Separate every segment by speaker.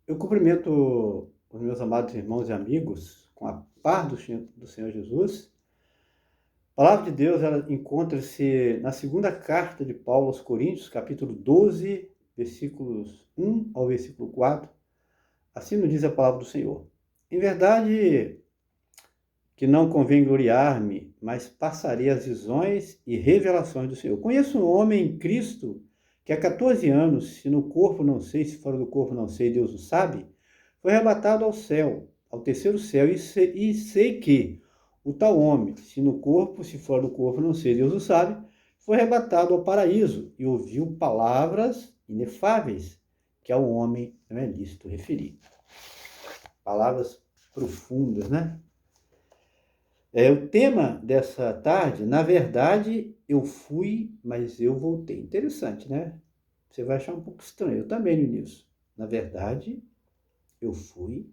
Speaker 1: Eu cumprimento os meus amados irmãos e amigos com a paz do Senhor Jesus. A palavra de Deus, ela encontra-se na segunda carta de Paulo aos Coríntios, capítulo 12, versículos 1 ao versículo 4. Assim nos diz a palavra do Senhor. Em verdade, que não convém gloriar-me, mas passarei as visões e revelações do Senhor. Conheço um homem em Cristo que há 14 anos, se no corpo não sei, se fora do corpo não sei, Deus o sabe, foi arrebatado ao céu, ao terceiro céu, e sei que o tal homem, se no corpo, se fora do corpo não sei, Deus o sabe, foi arrebatado ao paraíso e ouviu palavras inefáveis que ao homem não é lícito referir. Palavras profundas, né? O tema dessa tarde, na verdade, eu fui, mas eu voltei. Interessante, né? Você vai achar um pouco estranho. Eu também no início. Na verdade, eu fui,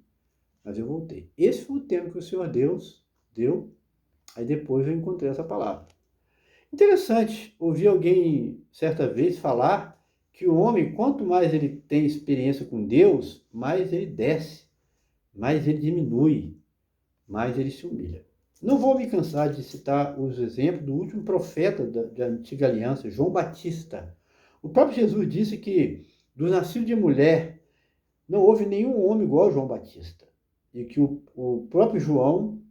Speaker 1: mas eu voltei. Esse foi o tema que o Senhor Deus deu. Aí depois eu encontrei essa palavra. Interessante, ouvi alguém certa vez falar que o homem, quanto mais ele tem experiência com Deus, mais ele desce, mais ele diminui, mais ele se humilha. Não vou me cansar de citar os exemplos do último profeta da antiga aliança, João Batista. O próprio Jesus disse que do nascido de mulher não houve nenhum homem igual a João Batista. E que o próprio João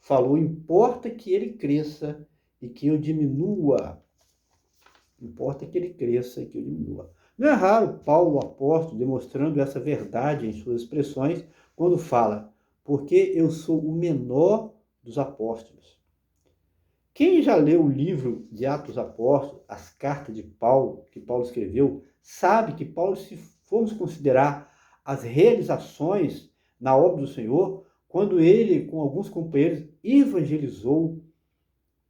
Speaker 1: falou, importa que ele cresça e que eu diminua. Importa que ele cresça e que eu diminua. Não é raro Paulo, o apóstolo, demonstrando essa verdade em suas expressões, quando fala, porque eu sou o menor dos apóstolos. Quem já leu o livro de Atos Apóstolos, as cartas de Paulo, que Paulo escreveu, sabe que Paulo, se formos considerar as realizações na obra do Senhor, quando ele, com alguns companheiros, evangelizou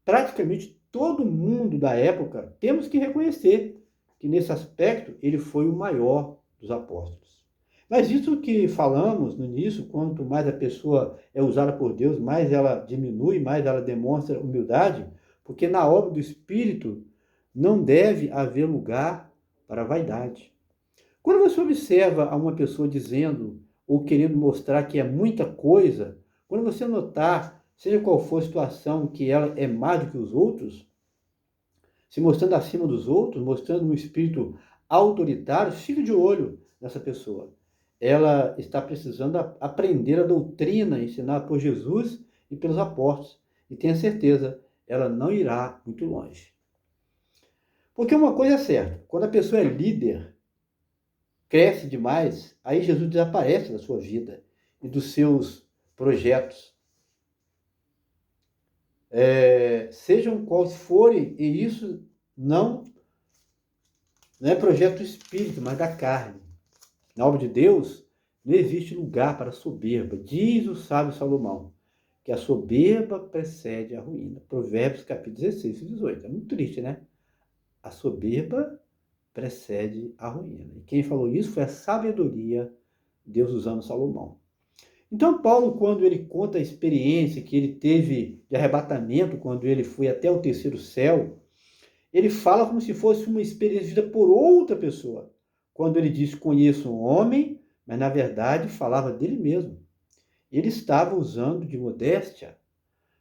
Speaker 1: praticamente todo mundo da época, temos que reconhecer que nesse aspecto ele foi o maior dos apóstolos. Mas isso que falamos no início, quanto mais a pessoa é usada por Deus, mais ela diminui, mais ela demonstra humildade, porque na obra do Espírito não deve haver lugar para a vaidade. Quando você observa uma pessoa dizendo ou querendo mostrar que é muita coisa, quando você notar, seja qual for a situação, que ela é mais do que os outros, se mostrando acima dos outros, mostrando um espírito autoritário, fique de olho nessa pessoa. Ela está precisando aprender a doutrina ensinada por Jesus e pelos apóstolos. E tenha certeza, ela não irá muito longe. Porque uma coisa é certa, quando a pessoa é líder, cresce demais, aí Jesus desaparece da sua vida e dos seus projetos. Sejam quais forem, e isso não é projeto do espírito, mas da carne. Na obra de Deus, não existe lugar para soberba. Diz o sábio Salomão, que a soberba precede a ruína. Provérbios capítulo 16 e 18. É muito triste, né? A soberba precede a ruína. E quem falou isso foi a sabedoria, Deus usando Salomão. Então, Paulo, quando ele conta a experiência que ele teve de arrebatamento, quando ele foi até o terceiro céu, ele fala como se fosse uma experiência vivida por outra pessoa. Quando ele diz, conheço um homem, mas na verdade falava dele mesmo. Ele estava usando de modéstia,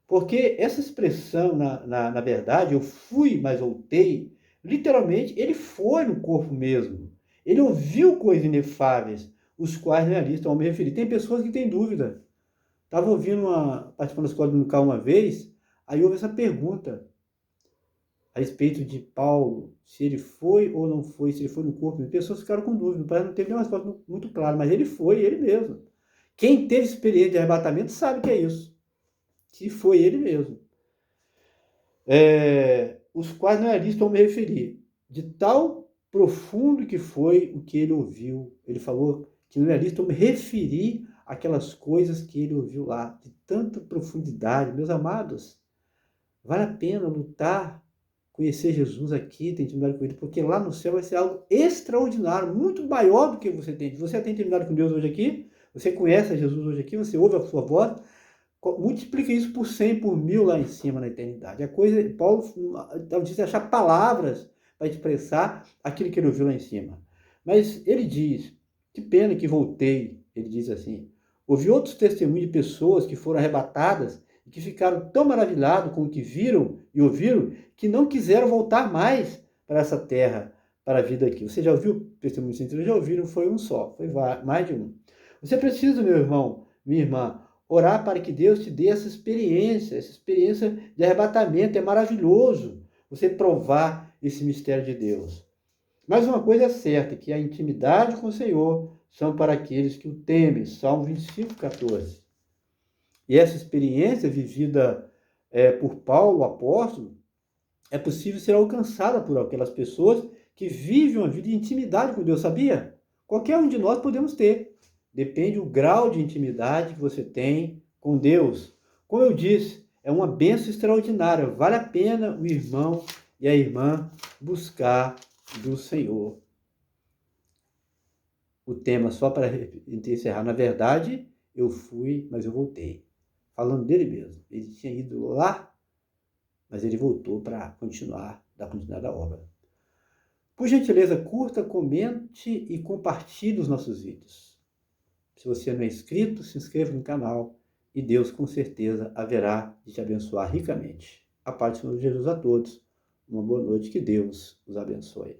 Speaker 1: porque essa expressão, na verdade, eu fui, mas voltei, literalmente, ele foi no corpo mesmo. Ele ouviu coisas inefáveis, os quais não é lícito ao me referir. Tem pessoas que têm dúvida. Estava ouvindo participando da escola dominical uma vez, aí houve essa pergunta a respeito de Paulo, se ele foi ou não foi, se ele foi no corpo. As pessoas ficaram com dúvida, parece que não teve nenhuma resposta muito clara, mas ele foi, ele mesmo. Quem teve experiência de arrebatamento sabe que é isso. Que foi ele mesmo. Os quais não é lícito ao me referir. De tal profundo que foi o que ele ouviu. Ele falou que não é lícito me referir àquelas coisas que ele ouviu lá. De tanta profundidade. Meus amados, vale a pena lutar, conhecer Jesus aqui, ter intimidade com ele, porque lá no céu vai ser algo extraordinário, muito maior do que você tem. Você tem intimidade com Deus hoje aqui? Você conhece a Jesus hoje aqui? Você ouve a sua voz? Multiplica isso por 100, por 1000 lá em cima na eternidade. A coisa, Paulo disse achar palavras para expressar aquilo que ele ouviu lá em cima. Mas ele diz, que pena que voltei. ele diz assim: ouvi outros testemunhos de pessoas que foram arrebatadas e que ficaram tão maravilhados com o que viram e ouviram que não quiseram voltar mais para essa terra, para a vida aqui. Você já ouviu testemunho assim? Já ouviram? Foi um só, foi mais de um. Você precisa, meu irmão, minha irmã, orar para que Deus te dê essa experiência de arrebatamento. É maravilhoso você provar esse mistério de Deus. Mas uma coisa é certa, que a intimidade com o Senhor são para aqueles que o temem. Salmo 25, 14. E essa experiência vivida por Paulo, o apóstolo, é possível ser alcançada por aquelas pessoas que vivem uma vida de intimidade com Deus, sabia? Qualquer um de nós podemos ter. Depende do grau de intimidade que você tem com Deus. Como eu disse, é uma bênção extraordinária. Vale a pena o irmão e a irmã buscar do Senhor. O tema, só para encerrar, na verdade, eu fui, mas eu voltei. Falando dele mesmo. Ele tinha ido lá, mas ele voltou para dar continuidade à obra. Por gentileza, curta, comente e compartilhe os nossos vídeos. Se você não é inscrito, se inscreva no canal e Deus com certeza haverá de te abençoar ricamente. A paz do Senhor Jesus a todos. Uma boa noite, que Deus os abençoe.